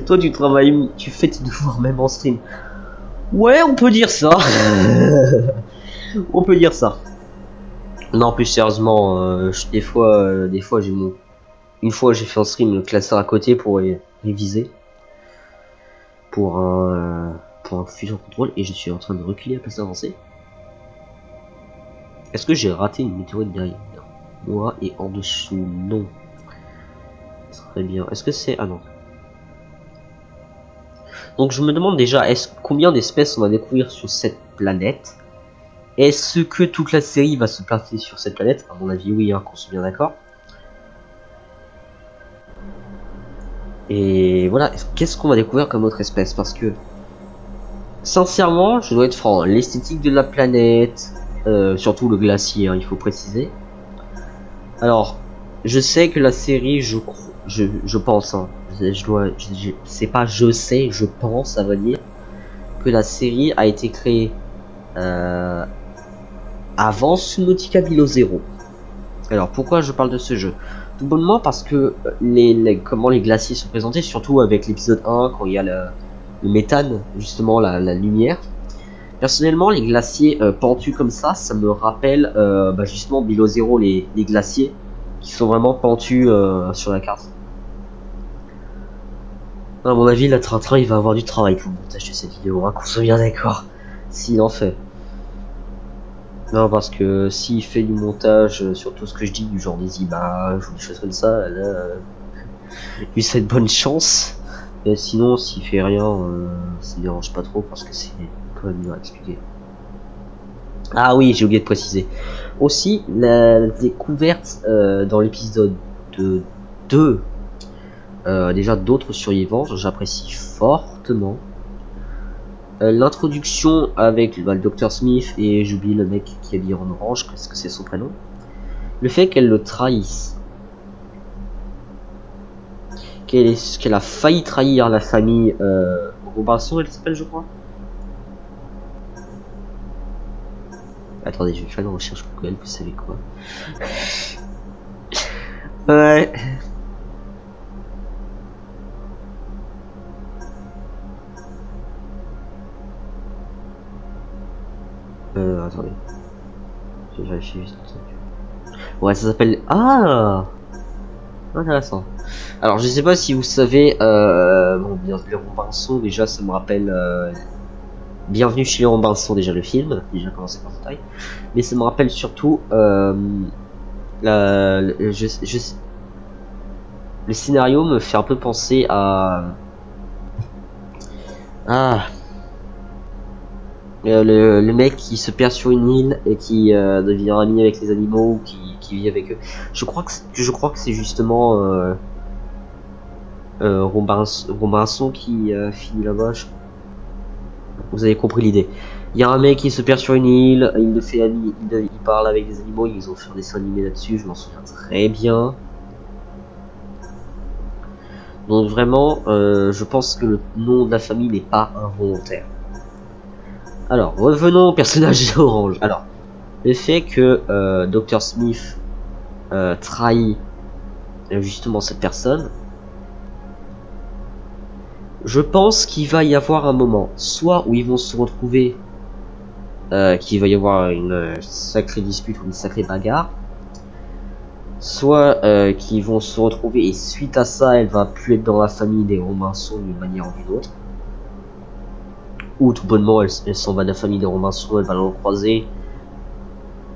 Toi tu travailles, tu fais tes devoirs même en stream. Ouais, on peut dire ça. On peut dire ça. Non, plus sérieusement, des fois j'ai mon... Une fois j'ai fait un stream le classeur à côté pour réviser. Pour un fusion contrôle, et je suis en train de reculer à place d'avancer. Est-ce que j'ai raté une météorite derrière moi et en dessous? Non. Très bien. Est-ce que c'est... Ah non. Donc je me demande déjà, combien d'espèces on va découvrir sur cette planète? Est-ce que toute la série va se placer sur cette planète? À mon avis oui, hein, qu'on soit bien d'accord. Et voilà, qu'est-ce qu'on va découvrir comme autre espèce? Parce que sincèrement, je dois être franc, l'esthétique de la planète, surtout le glacier, hein, il faut préciser. Alors, je sais que la série, je pense, hein, c'est pas je sais, je pense, à vrai dire, que la série a été créée avant Subnautica Below Zero. Alors, pourquoi je parle de ce jeu? Tout bonnement parce que comment les glaciers sont présentés, surtout avec l'épisode 1, quand il y a le méthane, justement la lumière. Personnellement, les glaciers pentus comme ça me rappelle justement Below Zero, les glaciers qui sont vraiment pentus sur la carte. À mon avis, la Train il va avoir du travail pour le montage de cette vidéo, hein, qu'on soit bien d'accord. S'il en fait. Non, parce que s'il fait du montage sur tout ce que je dis, du genre des images ou des choses comme ça, là, lui souhaite bonne chance. Mais sinon, s'il fait rien, ça me dérange pas trop parce que c'est quand même bien à expliquer. Ah oui, j'ai oublié de préciser. Aussi, la découverte dans l'épisode 2 déjà d'autres survivants, j'apprécie fortement. L'introduction avec le Dr Smith et j'oublie le mec qui est habillé en orange, parce que c'est son prénom. Le fait qu'elle le trahisse. Qu'elle a failli trahir la famille Robinson, elle s'appelle, je crois. Attendez, je vais faire une recherche Google, vous savez quoi. Ouais. Attendez. Je vais vérifier juste un truc. Ouais, ça s'appelle... Ah, intéressant. Alors, je sais pas si vous savez... bon, bien sûr, Robinson, déjà, ça me rappelle... Bienvenue chez les Robinson, déjà, le film. Déjà commencé par cette taille. Mais ça me rappelle surtout... le scénario me fait un peu penser à... Ah... le mec qui se perd sur une île et qui devient ami avec les animaux, qui vit avec eux. Je crois que c'est justement Robinson qui finit là-bas. Vous avez compris l'idée. Il y a un mec qui se perd sur une île, il le fait ami, il parle avec des animaux, ils ont fait un dessin animé là-dessus, je m'en souviens très bien. Donc vraiment, je pense que le nom de la famille n'est pas involontaire. Alors, revenons au personnage orange. Alors, le fait que Dr Smith trahit justement cette personne, je pense qu'il va y avoir un moment, soit où ils vont se retrouver, qu'il va y avoir une sacrée dispute ou une sacrée bagarre, soit qu'ils vont se retrouver et suite à ça, elle va plus être dans la famille des Robinson d'une manière ou d'une autre, ou tout bonnement elle s'en va de la famille des Robinson, elle va l'en croiser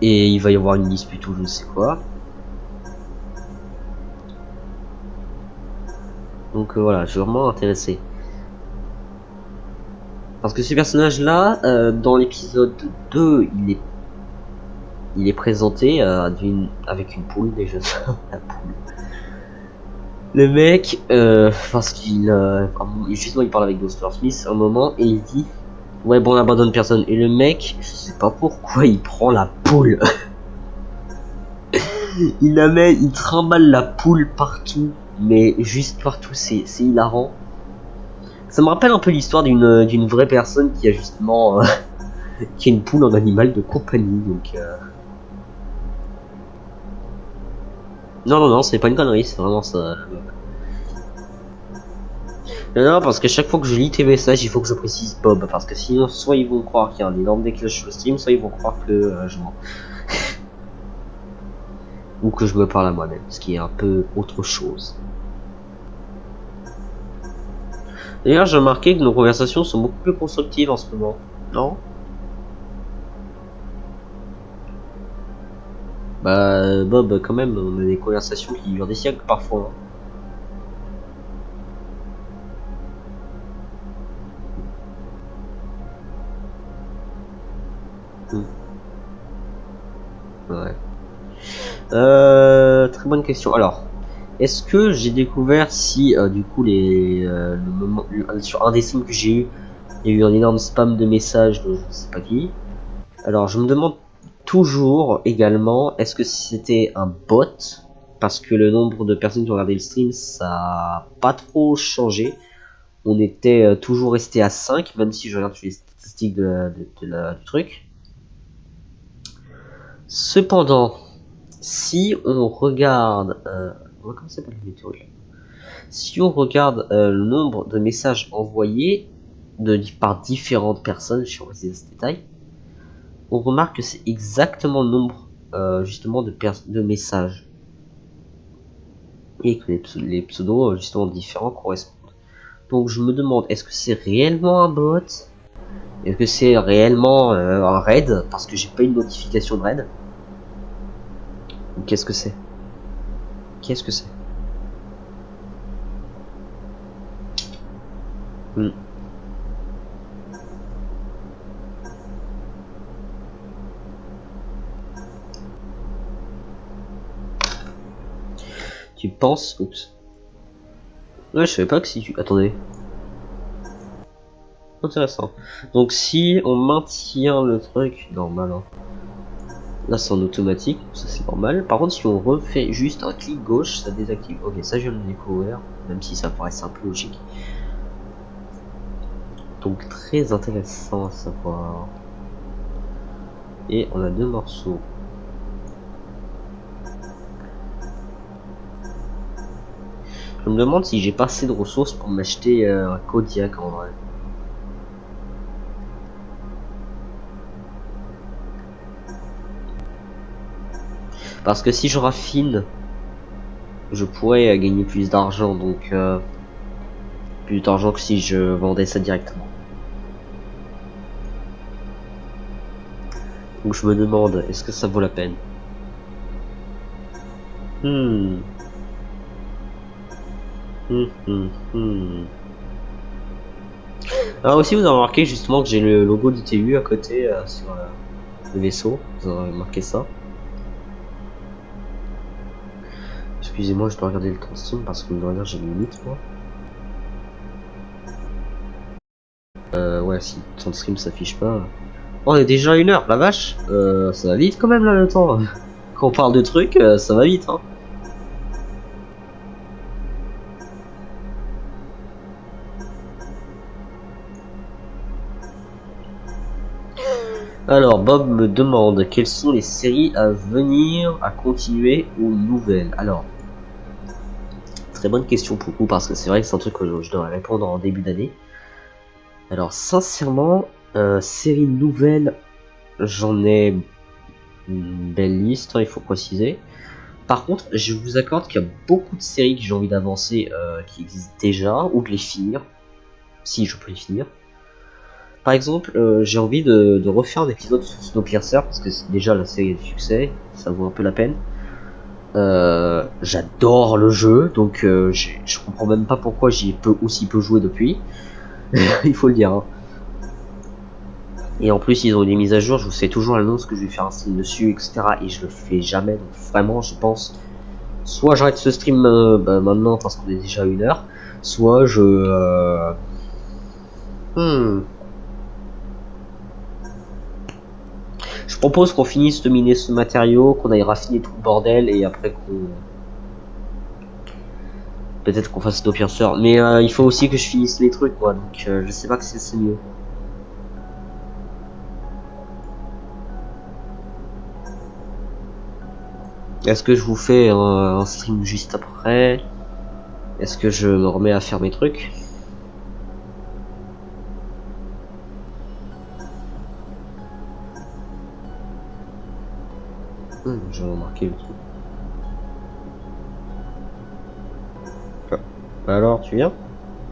et il va y avoir une dispute ou je ne sais quoi. Donc voilà, je suis vraiment intéressé. Parce que ce personnage là, dans l'épisode 2, il est présenté avec une poule déjà. La poule. Le mec, parce qu'il justement il parle avec Dr Smith à un moment et il dit ouais bon on abandonne personne, et le mec je sais pas pourquoi il prend la poule. Il trimballe la poule partout, mais juste partout, c'est hilarant. Ça me rappelle un peu l'histoire d'une vraie personne qui a justement qui a une poule en animal de compagnie, donc non, c'est pas une connerie, c'est vraiment ça. Non, parce que chaque fois que je lis tes messages, il faut que je précise Bob, parce que sinon, soit ils vont croire qu'il y a un énorme décalage sur le stream, soit ils vont croire que je mens. Ou que je me parle à moi-même, ce qui est un peu autre chose. D'ailleurs, j'ai remarqué que nos conversations sont beaucoup plus constructives en ce moment, non? Bah, Bob, quand même, on a des conversations qui durent des siècles parfois. Ouais. Très bonne question. Alors, est-ce que j'ai découvert si du coup sur un des sims que j'ai eu, il y a eu un énorme spam de messages de je ne sais pas qui. Alors, je me demande toujours également, est-ce que c'était un bot? Parce que le nombre de personnes qui ont regardé le stream, ça a pas trop changé. On était toujours resté à 5, même si je regarde les statistiques du truc. Cependant, si on regarde... comment s'appelle le méthode ? Si on regarde le nombre de messages envoyés, par différentes personnes, je vais préciser ce détail, on remarque que c'est exactement le nombre justement de messages. Et que les pseudos justement différents correspondent. Donc je me demande, est-ce que c'est réellement un bot? Est-ce que c'est réellement un raid? Parce que j'ai pas une notification de raid. Qu'est-ce que c'est? Qu'est-ce que c'est? Tu penses... Oups. Ouais, je savais pas que si tu... Attendez. Intéressant. Donc si on maintient le truc... Normal, hein. Là c'est en automatique, ça c'est normal. Par contre si on refait juste un clic gauche, ça désactive. Ok, ça je viens de le découvrir, même si ça paraissait un peu logique. Donc très intéressant à savoir. Et on a 2 morceaux. Je me demande si j'ai pas assez de ressources pour m'acheter un Kodiak en vrai. Parce que si je raffine, je pourrais gagner plus d'argent, donc plus d'argent que si je vendais ça directement. Donc je me demande, est-ce que ça vaut la peine? Alors aussi vous avez remarqué justement que j'ai le logo d'ITU à côté sur le vaisseau, vous avez remarqué ça. Excusez-moi, je dois regarder le temps de stream parce que j'ai une limite moi. Ouais, si le temps de stream s'affiche pas. Oh, on est déjà à 1 heure, la vache. Ça va vite quand même là le temps. Quand on parle de trucs, ça va vite hein. Alors, Bob me demande quelles sont les séries à venir, à continuer ou nouvelles. Alors, très bonne question pour vous parce que c'est vrai que c'est un truc que je devrais répondre en début d'année. Alors, sincèrement, séries nouvelles, j'en ai une belle liste, hein, il faut préciser. Par contre, je vous accorde qu'il y a beaucoup de séries que j'ai envie d'avancer qui existent déjà ou de les finir, si je peux les finir. Par exemple, j'ai envie de refaire un épisode sur Snowpiercer parce que déjà la série est de succès, ça vaut un peu la peine. J'adore le jeu, donc je comprends même pas pourquoi j'y ai aussi peu joué depuis. Il faut le dire. Hein. Et en plus, ils ont eu des mises à jour, je vous fais toujours l'annonce que je vais faire un stream dessus, etc. Et je le fais jamais, donc vraiment, je pense. Soit j'arrête ce stream maintenant parce qu'on est déjà à 1 heure, soit je. Je propose qu'on finisse de miner ce matériau, qu'on aille raffiner tout le bordel et après qu'on. Peut-être qu'on fasse Snowpiercer. Mais il faut aussi que je finisse les trucs, moi, donc je sais pas que c'est mieux. Est-ce que je vous fais un stream juste après? Est-ce que je me remets à faire mes trucs? J'ai remarqué le truc. Ah. Alors, tu viens?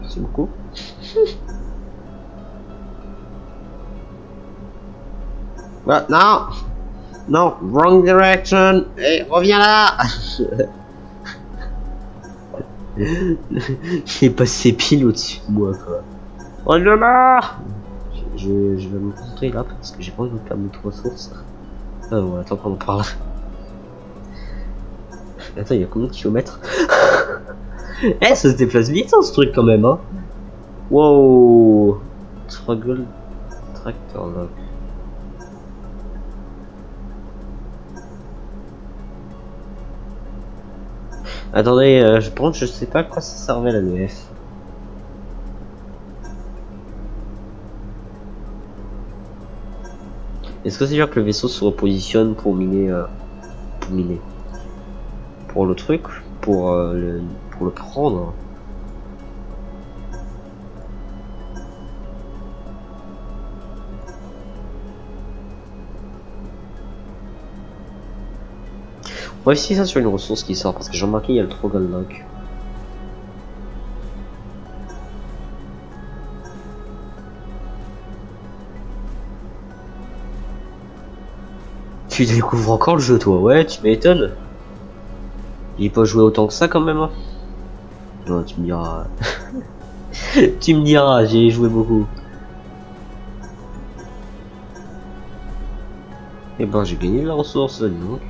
Merci beaucoup. Ah, non! Non, wrong direction! Hey, reviens là! J'ai passé pile au-dessus de moi, quoi. Reviens là! Je vais me concentrer là parce que j'ai pas envie de perdre notre ressource. Ah ouais, attends qu'on en parle. Attends, il y a combien de kilomètres? Eh, ça se déplace vite hein, ce truc quand même, hein. Wow. Struggle Tractor Lock. Attendez, je sais pas à quoi ça servait la DF. Est-ce que c'est dire que le vaisseau se repositionne pour miner pour le truc, pour le prendre? On va essayer ça sur une ressource qui sort parce que j'ai remarqué il y a le Trogon Lock. Tu découvres encore le jeu toi, ouais, tu m'étonnes. J'ai pas joué autant que ça quand même. Hein. Non, tu me diras. Tu me diras, j'ai joué beaucoup. Et ben j'ai gagné de la ressource, dis donc.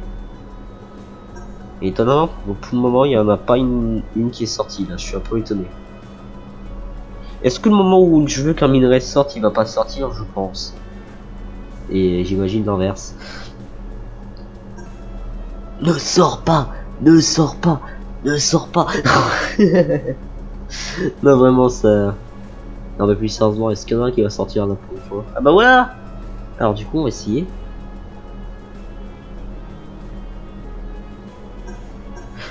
Et étonnamment, pour le moment il y en a pas une qui est sortie là, je suis un peu étonné. Est-ce que le moment où je veux qu'un minerai sorte, il va pas sortir? Je pense. Et j'imagine l'inverse. Ne sors pas, ne sors pas, ne sors pas. Non vraiment ça. Non mais plus sérieusement, est-ce qu'il y en a un qui va sortir là pour une fois? Ah bah voilà. Alors du coup on va essayer.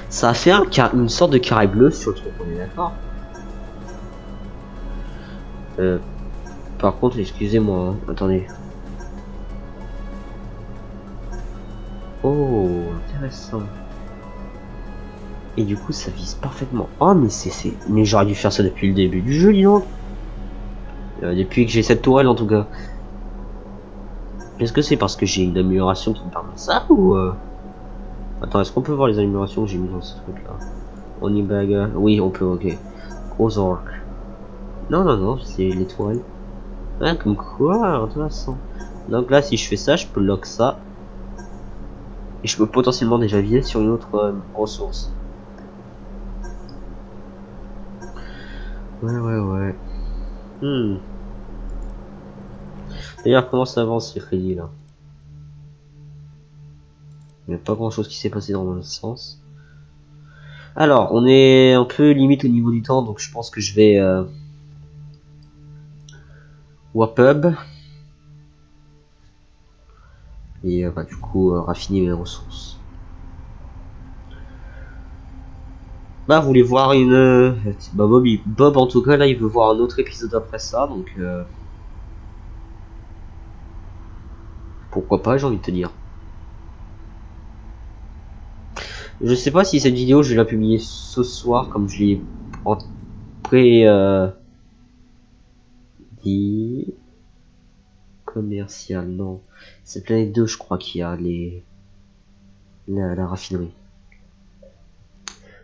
Ça a fait une sorte de carré bleu sur le truc, on est d'accord. Par contre, excusez-moi, hein. Attendez. Oh, intéressant. Et du coup, ça vise parfaitement. Oh, mais mais j'aurais dû faire ça depuis le début du jeu, dis donc. Depuis que j'ai cette tourelle, en tout cas. Est-ce que c'est parce que j'ai une amélioration qui me permet ça ou Attends, est-ce qu'on peut voir les améliorations que j'ai mis dans ce truc-là? Onibag, oui, on peut, ok. Gros orc. Non, non, non, c'est les tourelles. Ah, comme quoi, intéressant. Donc là, si je fais ça, je peux lock ça. Et je peux potentiellement déjà viser sur une autre ressource. Ouais, ouais, ouais. D'ailleurs, comment ça avance ces crédits là? Il n'y a pas grand chose qui s'est passé dans le sens. Alors, on est un peu limite au niveau du temps, donc je pense que je vais Wapub. Et bah, du coup, raffiner mes ressources. Bah, vous voulez voir une... Bah, Bob, en tout cas, là, il veut voir un autre épisode après ça, donc... Pourquoi pas, j'ai envie de te dire. Je sais pas si cette vidéo, je vais la publier ce soir, comme je l'ai en pré... dit... Commercial, non. C'est Planète 2, je crois, qu'il y a la raffinerie.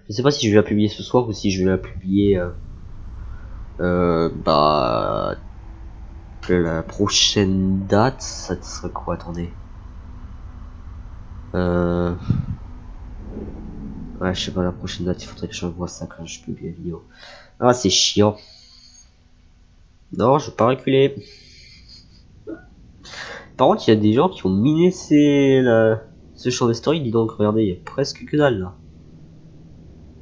Je sais pas si je vais la publier ce soir ou si je vais la publier bah la prochaine date, ça serait quoi? Attendez. Ouais, je sais pas, la prochaine date, il faudrait que je revoie ça quand je publie la vidéo. Ah, c'est chiant. Non, je veux pas reculer. Par contre, il y a des gens qui ont miné ce champ de story, dis donc, regardez, il y a presque que dalle là.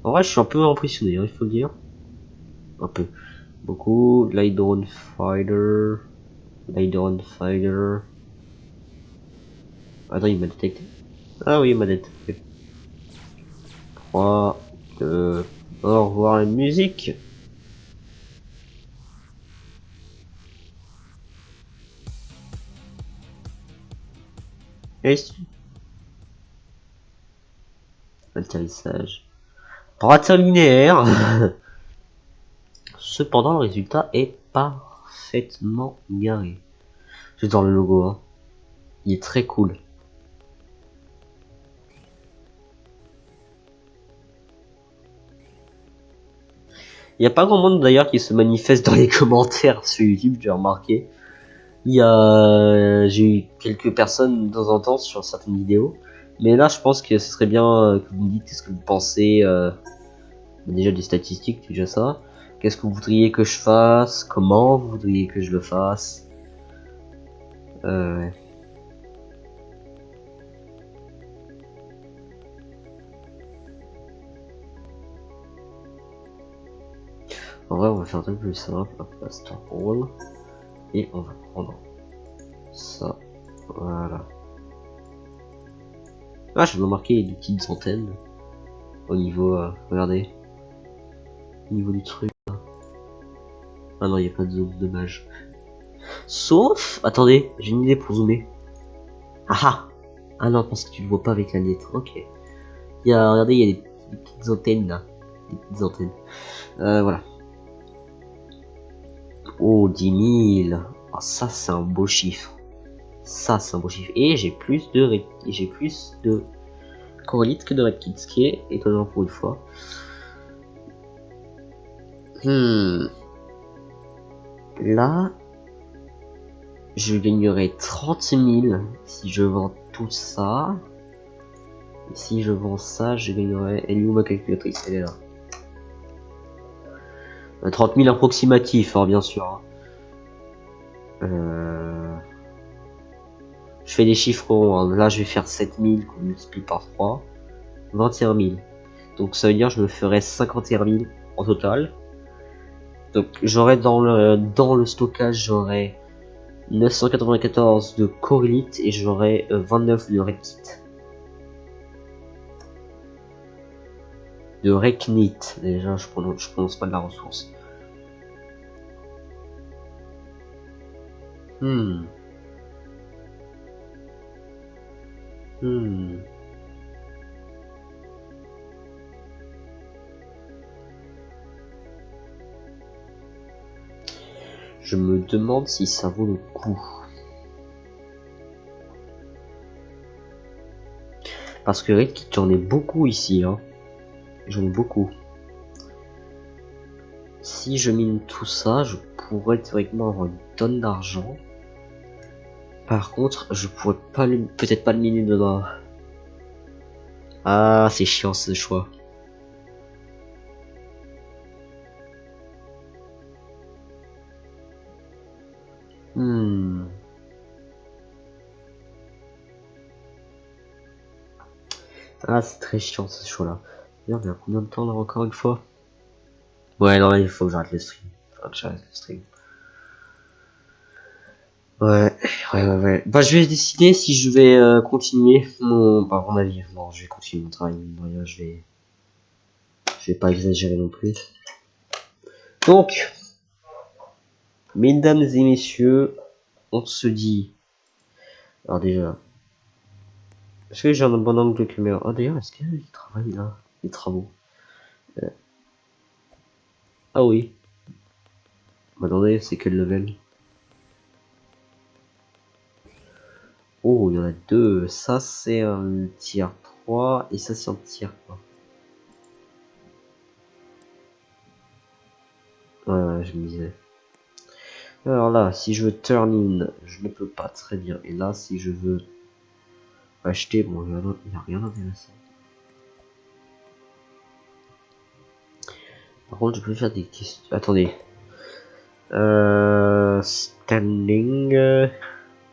En vrai, je suis un peu impressionné, hein, il faut le dire. Un peu. Beaucoup. L'Hydron Fighter. L'Hydron Fighter. Attends, il m'a détecté. Ah oui, il m'a détecté. 3, 2, au revoir la musique. Et atterrissage. Ratin linéaire. Cependant, le résultat est parfaitement garé. J'adore le logo, hein. Il est très cool. Il n'y a pas grand monde d'ailleurs qui se manifeste dans les commentaires sur YouTube, j'ai remarqué. J'ai eu quelques personnes de temps en temps sur certaines vidéos. Mais là, je pense que ce serait bien que vous me dites qu'est-ce que vous pensez. Déjà des statistiques, déjà ça. Qu'est-ce que vous voudriez que je fasse? Comment vous voudriez que je le fasse? Ouais. En vrai, on va faire un truc plus simple. Hop, master roll. Et on va prendre ça. Voilà. Ah, je vais marquer des petites antennes. Au niveau, regardez. Au niveau du truc. Là. Ah non, il n'y a pas de zone, dommage. Sauf, attendez, j'ai une idée pour zoomer. Ah ah. Ah non, parce que tu le vois pas avec la lettre. Ok. Regardez, il y a des petites antennes là. Des petites antennes. Voilà. Oh, 10 000. Ah, ça, c'est un beau chiffre. Ça, c'est un beau chiffre. Et j'ai plus de coralites que de red kit, ce qui est étonnant pour une fois. Là, je gagnerai 30 000 si je vends tout ça. Et si je vends ça, je gagnerai... Elle est où ma calculatrice? Elle est là. 30 000 approximatifs, hein, bien sûr. Je fais des chiffres ronds. Hein. Là, je vais faire 7 000 qu'on multiplie par 3. 21 000. Donc ça veut dire que je me ferai 51 000 en total. Donc j'aurai dans le stockage, j'aurai 994 de corylite et j'aurai 29 de reknit. De reknit, déjà je prononce pas de la ressource. Je me demande si ça vaut le coup. Parce que reknit, j'en ai beaucoup ici, hein. J'en ai beaucoup. Si je mine tout ça, je pourrais théoriquement avoir une tonne d'argent. Par contre, je pourrais pas peut-être pas le miner dedans. Ah, c'est chiant ce choix. Ah, c'est très chiant ce choix-là. Merde, il y a combien de temps là encore une fois? Ouais, non, il faut que j'arrête le stream. Ouais. Bah, je vais décider si je vais continuer mon avis. Non, je vais continuer mon travail. Je vais pas exagérer non plus. Donc, mesdames et messieurs, on se dit. Alors déjà, est-ce que j'ai un bon angle de caméra? Ah d'ailleurs, est-ce qu'il y a du travail là? Des travaux. Ah oui. Attendez, c'est quel level? Oh, il y en a deux. Ça, c'est un tier 3 et ça, c'est un tier 1. Ouais, je me disais. Alors là, si je veux turn in, je ne peux pas très bien. Et là, si je veux acheter, bon, il n'y a rien d'intéressant. Par contre, je peux faire des questions. Attendez. Standing.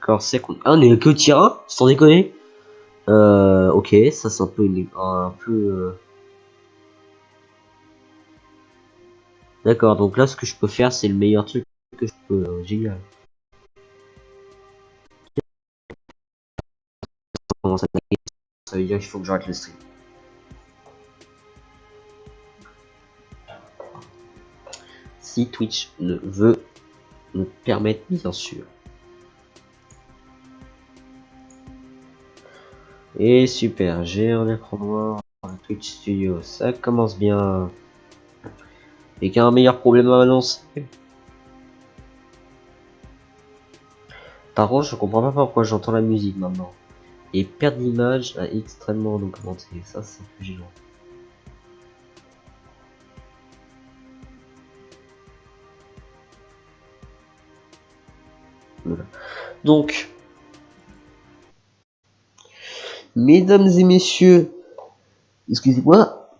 Corset. Ah, on est que tier 1, sans déconner. Ok, ça c'est un peu D'accord, donc là ce que je peux faire c'est le meilleur truc que je peux. Génial. Ça veut dire qu'il faut que j'arrête le stream. Si Twitch ne veut me permettre, bien sûr. Et super, j'ai un écran noir dans Twitch Studio, ça commence bien. Et qu'il y a un meilleur problème à m'annoncer. Par contre, je comprends pas pourquoi j'entends la musique maintenant. Et perte d'image a extrêmement augmenté, ça c'est un peu gênant. Voilà. Donc, mesdames et messieurs, excusez-moi.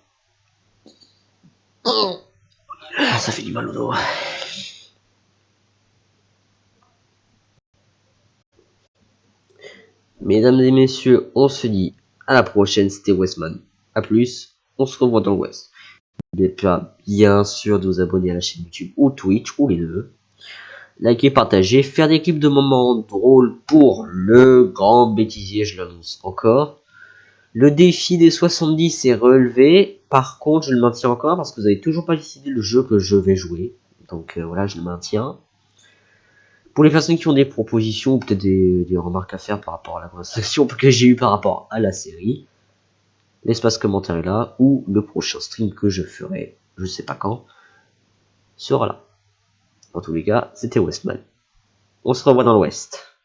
Ça fait du mal au dos. Mesdames et messieurs, on se dit à la prochaine, c'était Westman. A plus, on se revoit dans l'Ouest. N'oubliez pas, bien sûr, de vous abonner à la chaîne YouTube ou Twitch, ou les deux. Likez, partagez, faire des clips de moments drôles pour le grand bêtisier, je l'annonce encore. Le défi des 70 est relevé. Par contre, je le maintiens encore parce que vous avez toujours pas décidé le jeu que je vais jouer. Donc voilà, je le maintiens. Pour les personnes qui ont des propositions ou peut-être des remarques à faire par rapport à la conversation que j'ai eu par rapport à la série, l'espace commentaire est là, ou le prochain stream que je ferai, je sais pas quand, sera là. En tous les cas, c'était Westman. On se revoit dans l'Ouest.